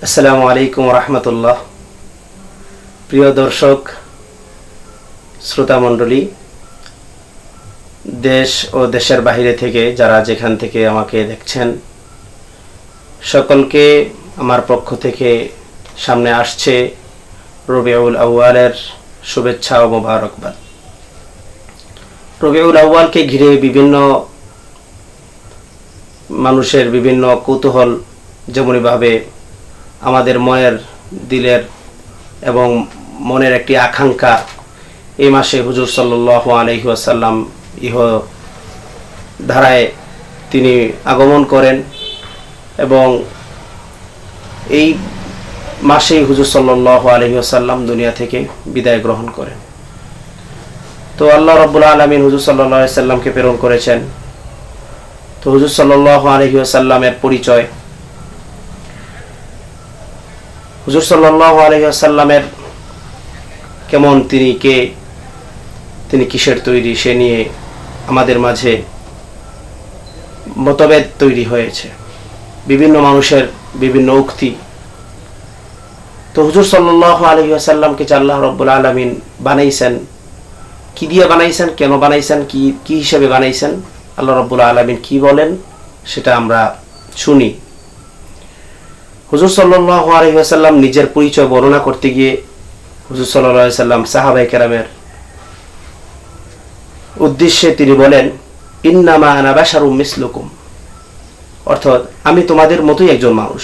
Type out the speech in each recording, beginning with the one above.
আসসালামু আলাইকুম রহমতুল্লাহ। প্রিয় দর্শক শ্রোতা মণ্ডলী, দেশ ও দেশের বাইরে থেকে যারা যেখান থেকে আমাকে দেখছেন, সকলকে আমার পক্ষ থেকে সামনে আসছে রবিউল আউয়ালের শুভেচ্ছা ও মোবারকবাদ। রবিউল আউয়ালকে ঘিরে বিভিন্ন মানুষের বিভিন্ন কৌতূহল, যেমনইভাবে আমাদের মনের দিলের এবং মনের একটি আকাঙ্ক্ষা, এই মাসে হুজুর সাল্লাল্লাহু আলাইহি ওয়াসাল্লাম ইহ ধারায় তিনি আগমন করেন এবং এই মাসেই হুজুর সাল্লাল্লাহু আলাইহি ওয়াসাল্লাম দুনিয়া থেকে বিদায় গ্রহণ করেন। তো আল্লাহ রাব্বুল আলামিন হুজুর সাল্লাল্লাহু আলাইহি ওয়াসাল্লামকে প্রেরণ করেছেন। তো হুজুর সাল্লাল্লাহু আলাইহি ওয়াসাল্লামের পরিচয়, হুজুর সাল্লাল্লাহু আলাইহি ওয়াসাল্লামের কেমন, তিনি কে, তিনি কিসের তৈরি, সে নিয়ে আমাদের মাঝে মতভেদ তৈরি হয়েছে, বিভিন্ন মানুষের বিভিন্ন উক্তি। তো হুজুর সাল্লাল্লাহু আলাইহি ওয়াসাল্লামকে আল্লাহ রাব্বুল আলামিন বানাইছেন, কি দিয়ে বানাইছেন, কেন বানাইছেন, কি হিসেবে বানাইছেন, আল্লাহ রাব্বুল আলামিন কি বলেন সেটা আমরা শুনি। হুজুর সাল্লাল্লাহু আলাইহি ওয়াসাল্লাম নিজের পরিচয় বর্ণনা করতে গিয়ে হুজুর সাল্লাল্লাহু আলাইহি ওয়াসাল্লাম সাহাবায়ে কেরামের উদ্দেশ্যে তিনি বলেন, ইন্নামা আনা বাশারুম মিসলুকুম, অর্থাৎ আমি তোমাদের মতোই একজন মানুষ।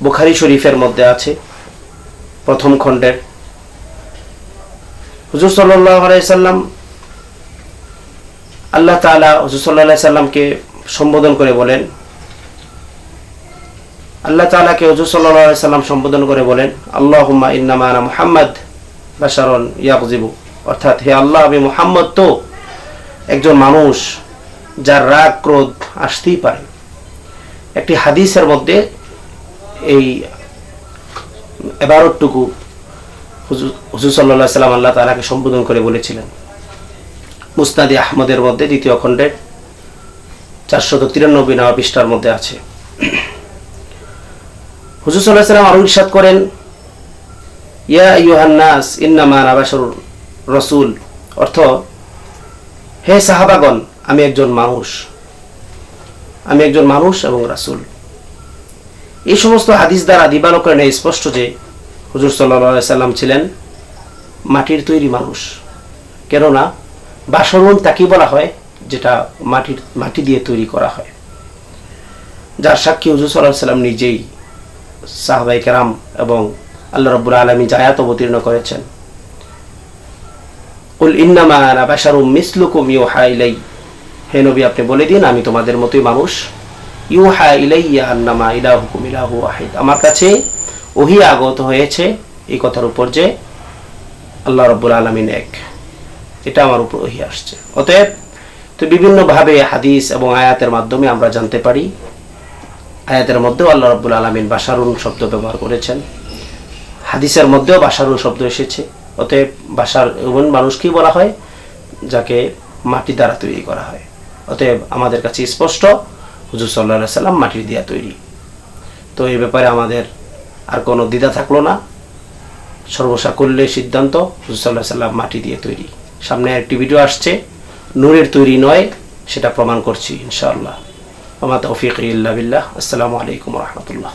বুখারী শরীফের মধ্যে আছে প্রথম খণ্ডের। হুজুর সাল্লাল্লাহু আলাইহি ওয়াসাল্লাম, আল্লাহ তাআলা হুজুর সাল্লাল্লাহু আলাইহি ওয়াসাল্লামকে সম্বোধন করে বলেন, আল্লাহ তাআলাকে হুজুর সাল্লাল্লাহু আলাইহি ওয়াসাল্লাম সম্বোধন করে বলেন, আল্লাহুম্মা ইন্নামা আনা মুহাম্মদ বাশারুন ইয়াগযিবু, অর্থাৎ হে আল্লাহ, আমি মুহাম্মদ তো একজন মানুষ যার রাগ ক্রোধ আসতেই পারে। একটি হাদিসের মধ্যে এই ইবারতটুকু হুজুর সাল্লাল্লাহু আলাইহি ওয়াসাল্লাম আল্লাহ তাআলাকে সম্বোধন করে বলেছিলেন। মুসনাদে আহমদের মধ্যে দ্বিতীয় খণ্ডের 493 নম্বর পৃষ্ঠার মধ্যে আছে। হুজুর সাল্লাল্লাহু আলাইহি ওয়াসাল্লাম আরো ইরশাদ করেন, ইয়া আইয়ুহান নাস ইন্নামা আনা বাশারুর রাসূল, অর্থ হে সাহাবাগণ, আমি একজন মানুষ এবং রাসূল। এই সমস্ত হাদিস দ্বারা দিবালোকের ন্যায় স্পষ্ট যে হুজুর সাল্লাল্লাহু আলাইহি ওয়াসাল্লাম ছিলেন মাটির তৈরি মানুষ। কেননা বাশারুন তাকে বলা হয় যেটা মাটি দিয়ে তৈরি করা হয়, যার সাক্ষী হুজুর সাল্লাল্লাহু আলাইহি ওয়াসাল্লাম নিজেই, সাহাবায়ে কেরাম এবং আল্লাহ রাব্বুল আলামিন যে আয়াত অবতীর্ণ করেছেন, কুল ইন্নামা আনা বাশারুম মিসলুকুম ইউহা ইলাই, হে নবী আপনি বলে দিন আমি তোমাদের মতোই মানুষ। ইউহা ইলাইয়া আন্নামা ইলাহুকুম ইলাহু ওয়াহিদ, আমার কাছে ওহী আগত হয়েছে এই কথার উপর যে আল্লাহ রাব্বুল আলামিন এক, এটা আমার উপর ওহী আসছে। অতএব তো বিভিন্নভাবে হাদিস এবং আয়াতের মাধ্যমে আমরা জানতে পারি, আয়াতের মধ্যেও আল্লাহ রাব্বুল আলামিন বাশারুন শব্দ ব্যবহার করেছেন, হাদিসের মধ্যেও বাশারুন শব্দ এসেছে। অতএব বাশার এমন মানুষকেই বলা হয় যাকে মাটি দ্বারা তৈরি করা হয়। অতএব আমাদের কাছে স্পষ্ট হুজুর সাল্লাল্লাহু আলাইহি ওয়াসাল্লাম মাটির দিয়া তৈরি। তো এই ব্যাপারে আমাদের আর কোনো দ্বিধা থাকলো না, সর্বসাকুল্যে সিদ্ধান্ত হুজুর সাল্লাল্লাহু আলাইহি ওয়াসাল্লাম মাটি দিয়ে তৈরি। সামনে একটি ভিডিও আসছে, নূরের তৈরি নয়, সেটা প্রমাণ করছি ইনশাআল্লাহ। ওয়া মা তাওফীকি ইল্লা বিল্লাহ। আসসালামু আলাইকুম ওয়া রাহমাতুল্লাহ।